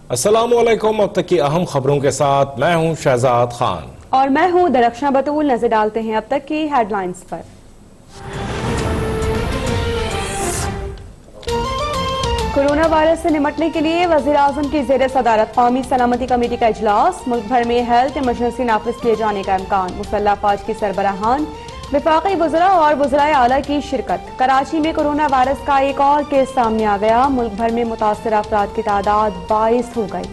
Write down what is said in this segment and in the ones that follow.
अस्सलामुअलैकुम। अब तक की अहम खबरों के साथ मैं हूं शहजाद खान और मैं हूं दरख्शां बतूल। नजर डालते हैं अब तक की हेडलाइंस पर। कोरोना वायरस से निपटने के लिए वजीर आजम की ज़ेर सदारत कौमी सलामती कमेटी का इजलास। मुल्क भर में हेल्थ इमरजेंसी नाफिज किए जाने का इम्कान। मुसल्लह फौज की सरबराहान, विफाकी वज़रा और वज़राए आला की शिरकत। कराची में कोरोना वायरस का एक और केस सामने आ गया। मुल्क भर में मुतासर अफराद की तादाद 22 हो गई।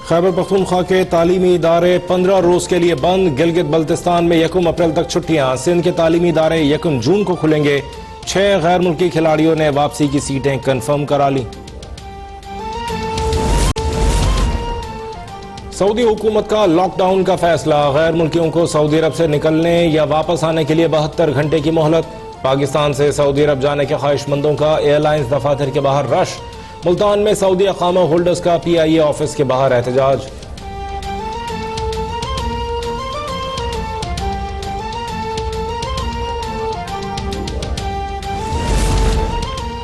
खैबर पख्तूनख्वा के तालीमी इदारे 15 रोज के लिए बंद। गिलगित बल्तिस्तान में 1 अप्रैल तक छुट्टियां। सिंध के तालीमी इदारे 1 जून को खुलेंगे। 6 गैर मुल्की खिलाड़ियों ने वापसी की सीटें कंफर्म करा ली। सऊदी हुकूमत का लॉकडाउन का फैसला। गैर मुल्कियों को सऊदी अरब से निकलने या वापस आने के लिए 72 घंटे की मोहलत। पाकिस्तान से सऊदी अरब जाने के ख्वाहिशमंदों का एयरलाइंस दफातर के बाहर रश। मुल्तान में सऊदी अकामा होल्डर्स का PIA ऑफिस के बाहर एहतजाज।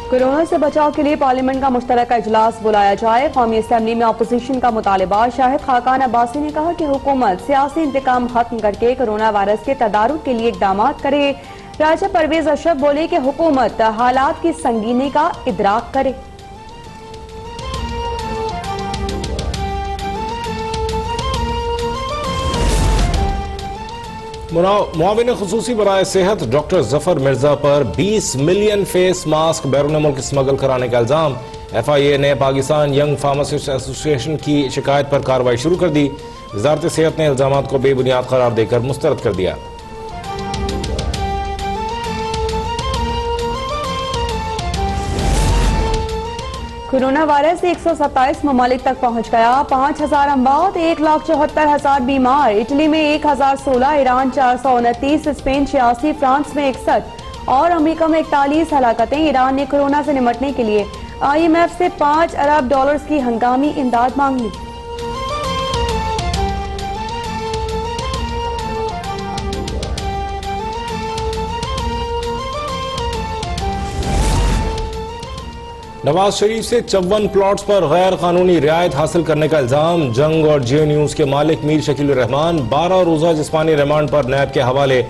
कोरोना से बचाव के लिए पार्लियामेंट का मुश्तरका इजलास बुलाया जाए। कौमी असम्बली में अपोजिशन का मुतालिबा। शाहिद खाकान अब्बासी ने कहा कि हुकूमत सियासी इंतकाम खत्म करके कोरोना वायरस के तदारुक के लिए इकदाम करे। राजा परवेज अशरफ बोले कि हुकूमत हालात की संगीनी का इदराक करे। मुआविन खुसूसी बराए सेहत डॉक्टर जफर मिर्जा पर 20 मिलियन फेस मास्क बैरून मुल्क स्मगल कराने का इल्जाम। FIA ने पाकिस्तान यंग फार्मासिस्ट एसोसिएशन की शिकायत पर कार्रवाई शुरू कर दी। वजारत सेहत ने इल्जामात को बेबुनियाद करार देकर मुस्तरद कर दिया। कोरोना वायरस 127 ममालिक तक पहुंच गया। 5000 अमवात, 1,74,000 बीमार। इटली में 1016, ईरान 429, स्पेन 86, फ्रांस में 61 और अमेरिका में 41 हलाकतें। ईरान ने कोरोना से निपटने के लिए IMF से $5 अरब की हंगामी इमदाद मांग ली। नवाज शरीफ से 54 प्लॉट्स पर गैर कानूनी रियायत हासिल करने का इल्जाम। जंग और जियो न्यूज के मालिक मीर शकील रहमान 12 रोजा जिस्मानी रिमांड पर नैब के हवाले।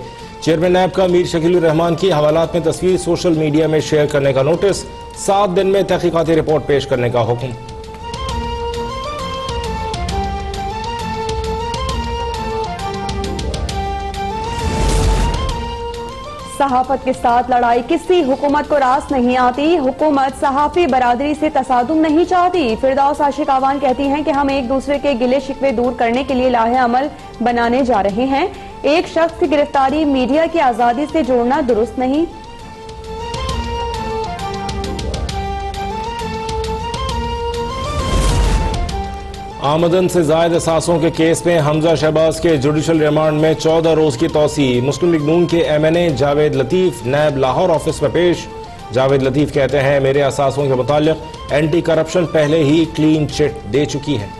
चेयरमैन नैब का मीर शकील रहमान की हवालात में तस्वीर सोशल मीडिया में शेयर करने का नोटिस। 7 दिन में तहकीकाती रिपोर्ट पेश करने का हुक्म। सहाफत के साथ लड़ाई किसी हुकूमत को रास नहीं आती। हुकूमत सहाफी बरादरी से तसादुम नहीं चाहती। फिरदौस आशिक आवान कहती हैं कि हम एक दूसरे के गिले शिकवे दूर करने के लिए लाहे अमल बनाने जा रहे हैं। एक शख्स की गिरफ्तारी मीडिया की आजादी से जोड़ना दुरुस्त नहीं। आमदन से जायद असासों के केस में हमजा शहबाज के जुडिशल रिमांड में 14 रोज की तौसी। मुस्लिम लीग नून के MNA जावेद लतीफ नैब लाहौर ऑफिस में पेश। जावेद लतीफ कहते हैं मेरे असासों के मुतालिक एंटी करप्शन पहले ही क्लीन चिट दे चुकी है।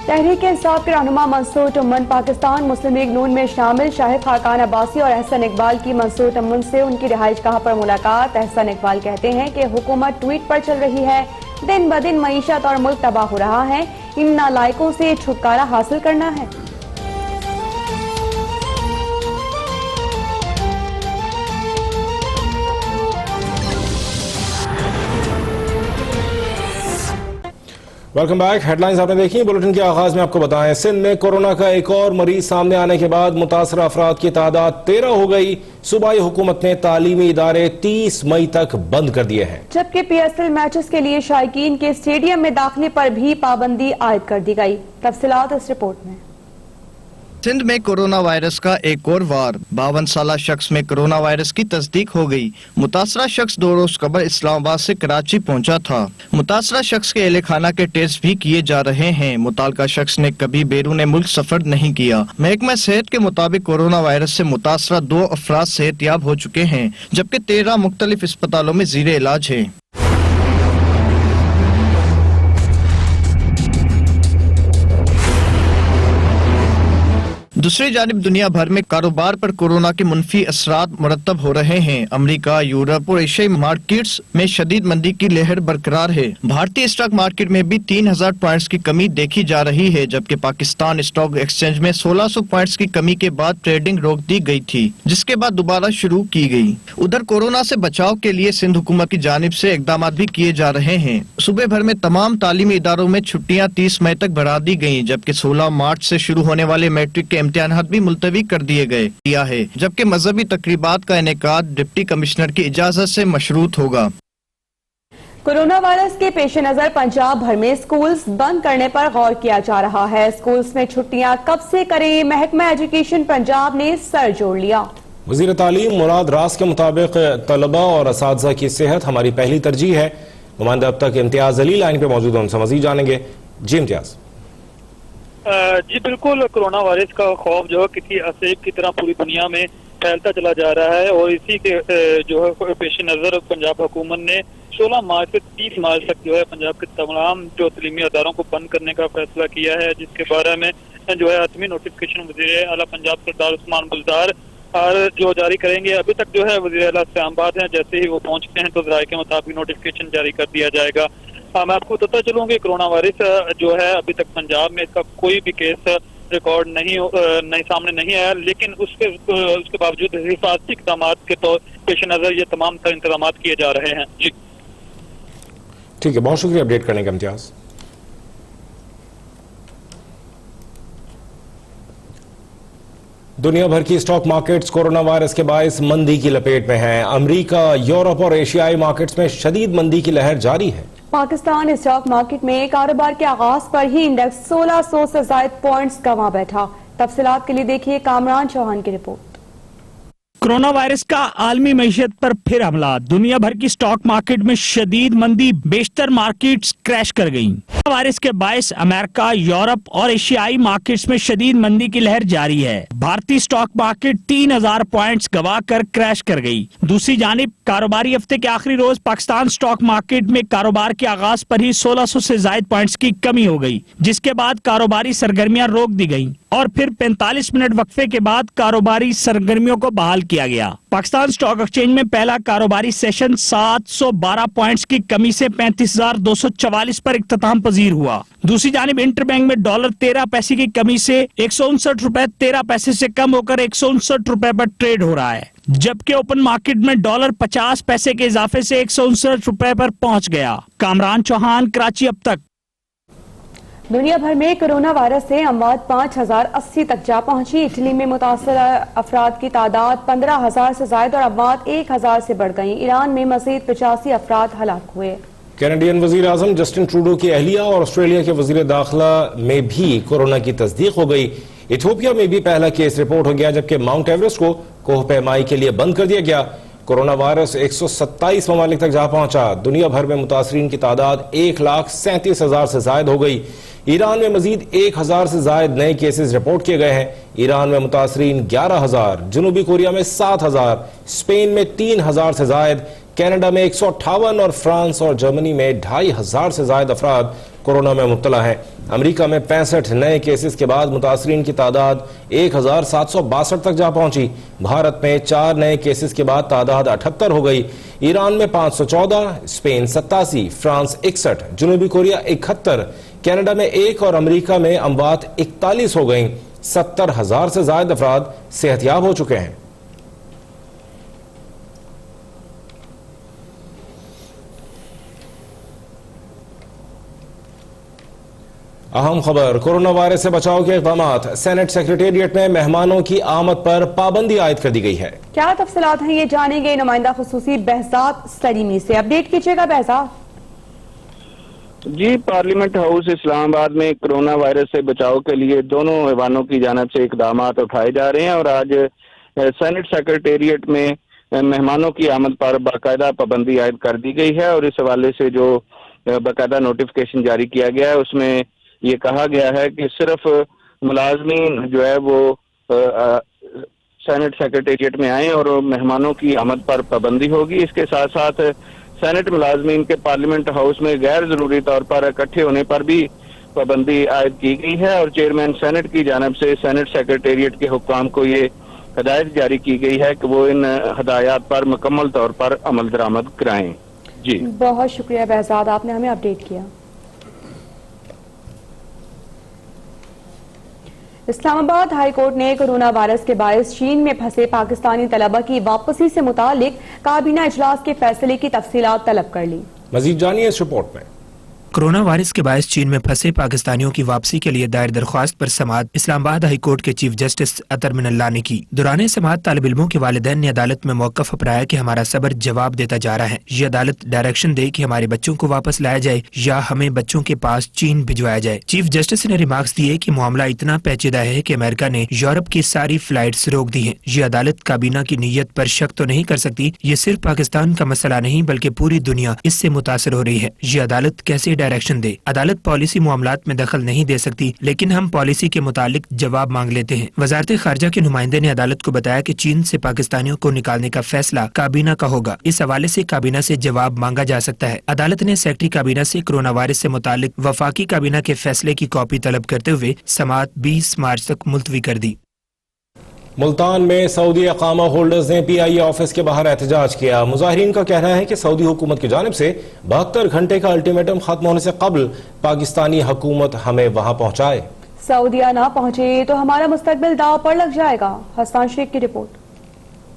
तहरीक इंसाफ के रहनुमा मंसूर टुम्मन पाकिस्तान मुस्लिम लीग नून में शामिल। शाहिद खाकान अब्बासी और एहसन इकबाल की मंसूर टुम्मन से उनकी रिहाइशगाह पर मुलाकात। एहसन इकबाल कहते हैं कि हुकूमत ट्वीट पर चल रही है। दिन ब दिन मईशत और मुल्क तबाह हो रहा है। इन नालायकों से छुटकारा हासिल करना है। Welcome back. हेडलाइंस आपने देखी। बुलेटिन के आगाज में आपको बताएं सिंध में कोरोना का एक और मरीज सामने आने के बाद मुतासर अफराद की तादाद 13 हो गई। सूबाई हुकूमत ने तालीमी इदारे 30 मई तक बंद कर दिए हैं। जबकि PSL मैचेस के लिए शायकीन के स्टेडियम में दाखिले पर भी पाबंदी आयद कर दी गई। तफसीलात इस रिपोर्ट में। सिंध में कोरोना वायरस का एक और वार। 52 साला शख्स में कोरोना वायरस की तस्दीक हो गई। मुतासरा शख्स 2 रोज कबल इस्लामाबाद से कराची पहुंचा था। मुतासरा शख्स के अहले खाना के टेस्ट भी किए जा रहे हैं। मुतालका शख्स ने कभी बैरून मुल्क सफर नहीं किया। महकमा सेहत के मुताबिक कोरोना वायरस से मुतासरा 2 अफराद सेहतयाब हो चुके हैं, जबकि 13 मुख्तलिफ अस्पतालों में जीरे इलाज है। दूसरी जानिब दुनिया भर में कारोबार पर कोरोना के मुनफी असरात मुरतब हो रहे हैं। अमेरिका, यूरोप और एशियाई मार्केट्स में शदीद मंदी की लहर बरकरार है। भारतीय स्टॉक मार्केट में भी 3000 पॉइंट्स की कमी देखी जा रही है, जबकि पाकिस्तान स्टॉक एक्सचेंज में 1600 पॉइंट्स की कमी के बाद ट्रेडिंग रोक दी गई थी, जिसके बाद दोबारा शुरू की गई। उधर कोरोना से बचाव के लिए सिंध हुकूमत की जानिब से इकदाम भी किए जा रहे हैं। सूबे भर में तमाम तालीमी इदारों में छुट्टियां 30 मई तक बढ़ा दी गयी, जबकि 16 मार्च से शुरू होने वाले मैट्रिक के इम्तिहानात भी मुलतवी कर दिए गए है, जबकि मजहबी तकरीबात का इनेकाद डिप्टी कमिश्नर की इजाजत से मशरूत होगा। कोरोना वायरस के पेश नजर पंजाब भर में स्कूल्स बंद करने पर गौर किया जा रहा है। स्कूल्स में छुट्टियां कब से करें, महकमा एजुकेशन पंजाब ने सर जोड़ लिया। वजीर तालीम मुराद रास के मुताबिक तलबा और असातिज़ा की सेहत हमारी पहली तरजीह है। नुमाइंदा अब तक इम्तियाज अली लाइन पे मौजूद है, उनसे मजीद जानेंगे। जी इम्तियाज। जी बिल्कुल, कोरोना वायरस का खौफ जो है किसी असेब की तरह पूरी दुनिया में फैलता चला जा रहा है और इसी के जो है पेश नजर पंजाब हुकूमत ने 16 मार्च से 30 मार्च तक जो है पंजाब के तमाम जो तलीमी अदारों को बंद करने का फैसला किया है, जिसके बारे में जो है हतमी नोटिफिकेशन वज़ीर आला पंजाब सरदार उस्मान बुज़दार और जो जारी करेंगे। अभी तक जो है वज़ीर आला इस्लामाबाद हैं, जैसे ही वो पहुंचते हैं तो ज़राए के मुताबिक नोटिफिकेशन जारी कर दिया जाएगा। मैं आपको बताता चलूँ कि कोरोना वायरस जो है अभी तक पंजाब में इसका कोई भी केस रिकॉर्ड नहीं सामने नहीं आया, लेकिन उसके बावजूद हिफाजती इक़दाम के तो पेश नजर ये तमाम इंतजाम किए जा रहे हैं। जी ठीक है, बहुत शुक्रिया अपडेट करने का इम्तियाज। दुनिया भर की स्टॉक मार्केट्स कोरोना वायरस के बायस मंदी की लपेट में हैं। अमेरिका, यूरोप और एशियाई मार्केट्स में शदीद मंदी की लहर जारी है। पाकिस्तान स्टॉक मार्केट में कारोबार के आगाज पर ही इंडेक्स 1600 से ज्यादा पॉइंट्स गंवा बैठा। तफसीलात के लिए देखिए कामरान चौहान की रिपोर्ट। कोरोना वायरस का आलमी मईशत पर फिर हमला। दुनिया भर की स्टॉक मार्केट में शदीद मंदी, बेशतर मार्केट्स क्रैश कर गईं। वायरस के बायस अमेरिका, यूरोप और एशियाई मार्केट्स में शदीद मंदी की लहर जारी है। भारतीय स्टॉक मार्केट 3000 पॉइंट्स गवा कर क्रैश कर गई। दूसरी जानिब कारोबारी हफ्ते के आखिरी रोज पाकिस्तान स्टॉक मार्केट में कारोबार के आगाज पर ही 1600 से ज्यादा पॉइंट्स की कमी हो गई, जिसके बाद कारोबारी सरगर्मियां रोक दी गयी और फिर 45 मिनट वक्फे के बाद कारोबारी सरगर्मियों को बहाल किया गया। पाकिस्तान स्टॉक एक्सचेंज में पहला कारोबारी सेशन 712 पॉइंट्स की कमी से 35,244 पर इख्तिताम पजीर हुआ। दूसरी जानिब इंटरबैंक में डॉलर 13 पैसे की कमी से 159 रुपए 13 पैसे से कम होकर 159 रुपए पर ट्रेड हो रहा है, जबकि ओपन मार्केट में डॉलर 50 पैसे के इजाफे से 159 रुपए पर पहुंच गया। कामरान चौहान, कराची अब तक। दुनिया भर में कोरोना वायरस से अमवात 5080 तक जा पहुंची। इटली में मुतासर अफराद की तादाद 15,000 से ज्यादा और अमवात 1000 से बढ़ गई। ईरान में मजीद 85 अफराद हलाक हुए। कैनेडियन वजीर आजम जस्टिन ट्रूडो की अहलिया और ऑस्ट्रेलिया के वजीर दाखिला में भी कोरोना की तस्दीक हो गई। इथियोपिया में भी पहला केस रिपोर्ट हो गया, जबकि माउंट एवरेस्ट को कोह पैमाई के लिए बंद कर दिया गया। कोरोना वायरस 127 ममालिक तक जा पहुंचा। दुनिया भर में मुतासरीन की तादाद 1,37,000 से ज्यादा हो गई। ईरान में मजीद 1000 से ज्यादा नए केसेस रिपोर्ट किए गए हैं। ईरान में मुतासरीन 11,000, जनूबी कोरिया में 7,000, स्पेन में 3,000 से ज्यादा, कनाडा में 158 और फ्रांस और जर्मनी में 2,500 से ज्यादा अफराद कोरोना में मुब्तला हैं। अमेरिका में 65 नए केसेस के बाद मुतासरीन की तादाद 1,762 तक जा पहुंची। भारत में 4 नए केसेस के बाद तादाद 78 हो गई। ईरान में 514, स्पेन 87, फ्रांस 61, जनूबी कोरिया 71, कनाडा में 1 और अमेरिका में अमवात 41 हो गई। 70,000 से ज्यादा अफराद सेहतयाब हो चुके हैं। अहम खबर, कोरोना वायरस से बचाव के इक़दामात। सेनेट सेक्रेटेरिएट में मेहमानों की आमद पर पाबंदी आयद कर दी गई है। क्या तफसीलात हैं, ये जानेंगे नुमाइंदा खुसूसी behzad सलीमी से। अपडेट कीजिएगा behzad। जी, पार्लियामेंट हाउस इस्लामाबाद में कोरोना वायरस से बचाव के लिए दोनों ऐवानों की जानिब से इक़दाम उठाए जा रहे हैं और आज सेनेट सेक्रेटेरिएट में मेहमानों की आमद पर बाकायदा पाबंदी आयद कर दी गई है और इस हवाले से जो बाकायदा नोटिफिकेशन जारी किया गया है उसमें ये कहा गया है कि सिर्फ मुलाजमीन जो है वो सेनेट सेक्रेटेरिएट में आए और मेहमानों की आमद पर पाबंदी होगी। इसके साथ साथ सेनेट मुलाजमीन के पार्लियामेंट हाउस में गैर जरूरी तौर पर इकट्ठे होने पर भी पाबंदी आयद की गई है और चेयरमैन सेनेट की जानिब से सेनेट सेक्रेटेरिएट के हुक्काम को ये हिदायत जारी की गई है कि वो इन हदायत पर मुकम्मल तौर पर अमल दरामद कराएं। जी बहुत शुक्रिया बहजाद, आपने हमें अपडेट किया। इस्लामाबाद हाई कोर्ट ने कोरोना वायरस के बायस चीन में फंसे पाकिस्तानी तलबा की वापसी से मुतालिक काबीना इजलास के फैसले की तफसीलात तलब कर ली। मजीद जानिए इस रिपोर्ट में। कोरोना वायरस के बायस चीन में फंसे पाकिस्तानियों की वापसी के लिए दायर दरख्वास्त पर समाअत इस्लामाबाद हाई कोर्ट के चीफ जस्टिस अतर मिनल्ला ने की। दौरान समाअत तालिब इल्मों के वालिदैन ने अदालत में मौक़िफ़ अपनाया कि हमारा सबर जवाब देता जा रहा है। ये अदालत डायरेक्शन दे कि हमारे बच्चों को वापस लाया जाए या हमें बच्चों के पास चीन भिजवाया जाए। चीफ जस्टिस ने रिमार्क्स दिए कि मामला इतना पेचीदा है कि अमेरिका ने यूरोप की सारी फ्लाइट्स रोक दी हैं। ये अदालत काबीना की नीयत पर शक तो नहीं कर सकती। ये सिर्फ पाकिस्तान का मसला नहीं बल्कि पूरी दुनिया इससे मुतासर हो रही है। ये अदालत कैसे डायरेक्शन दे? अदालत पॉलिसी मामलात में दखल नहीं दे सकती, लेकिन हम पॉलिसी के मुतालिक जवाब मांग लेते हैं। वजारत खारजा के नुमाइंदे ने अदालत को बताया कि चीन से पाकिस्तानियों को निकालने का फैसला काबीना का होगा। इस हवाले से काबीना से जवाब मांगा जा सकता है। अदालत ने सेक्रेटरी काबीना से कोरोना वायरस से मुतालिक वफाकी काबीना के फैसले की कॉपी तलब करते हुए समाअत 20 मार्च तक मुलतवी कर दी। मुल्तान में सऊदी अकामा होल्डर्स ने PIA ऑफिस के बाहर एहतजाज किया। मुजाहिरीन का कहना है कि सऊदी हुकूमत की जानिब से 72 घंटे का अल्टीमेटम खत्म होने से कबल पाकिस्तानी हुकूमत हमें वहां पहुंचाए। सऊदिया ना पहुंचे तो हमारा मुस्तकबिल दाव पर लग जाएगा। हसन शेख की रिपोर्ट।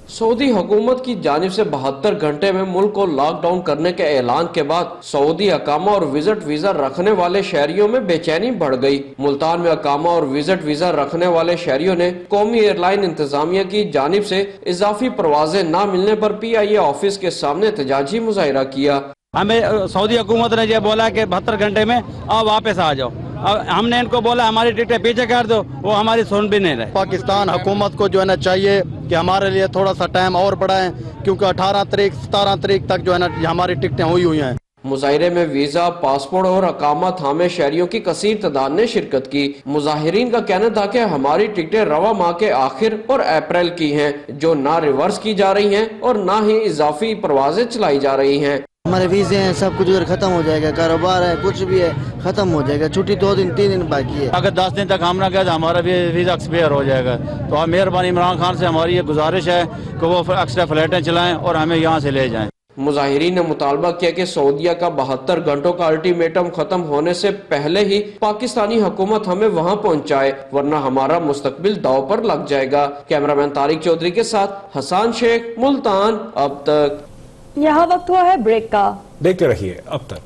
सऊदी हुकूमत की जानिब से 72 घंटे में मुल्क को लॉकडाउन करने के ऐलान के बाद सऊदी अकामा और विजिट वीजा रखने वाले शहरियों में बेचैनी बढ़ गई। मुल्तान में अकामा और विजिट वीजा रखने वाले शहरियों ने कौमी एयरलाइन इंतजामिया की जानिब से इजाफी परवाजें न मिलने पर PIA ऑफिस के सामने एहतजाजी मुजाहिरा किया। हमें सऊदी हुकूमत ने ये बोला कि 72 घंटे में अब वापस आ जाओ। अब हमने इनको बोला हमारी टिकटें पीछे कर दो, वो हमारी सुन भी नहीं रहे। पाकिस्तान हुकूमत को जो है ना चाहिए कि हमारे लिए थोड़ा सा टाइम और बढ़ाएं, क्योंकि 18 तारीख 17 तारीख तक जो है ना हमारी टिकटें हुई हैं। मुजाहिरे में वीजा, पासपोर्ट और अकामा थामे शहरियों की कसीर तादाद ने शिरकत की। मुजाहिरीन का कहना था कि हमारी टिकटें रवा माह के आखिर और अप्रैल की हैं, जो ना रिवर्स की जा रही हैं और ना ही इजाफी परवाजें चलाई जा रही हैं। हमारे वीजे हैं, सब कुछ उधर खत्म हो जाएगा, कारोबार है, कुछ भी है, खत्म हो जाएगा। छुट्टी 2 दिन 3 दिन बाकी है। अगर 10 दिन तक हम ना गए तो हमारा वीजा एक्सपायर हो जाएगा। तो आप मेहरबानी इमरान खान से हमारी ये गुजारिश है कि वो एक्स्ट्रा फ्लाइटें चलाएं और हमें यहाँ से ले जाएं। मुजाहिरीन ने मुतालबा किया कि सऊदीया का 72 घंटों का अल्टीमेटम खत्म होने से पहले ही पाकिस्तानी हुकूमत हमें वहां पहुंचाए, वरना हमारा मुस्तकबिल दाव पर लग जाएगा। कैमरामैन तारिक चौधरी के साथ हसन शेख, मुल्तान। अब तक। यहाँ वक्त हुआ है ब्रेक का। देखते रहिए अब तक।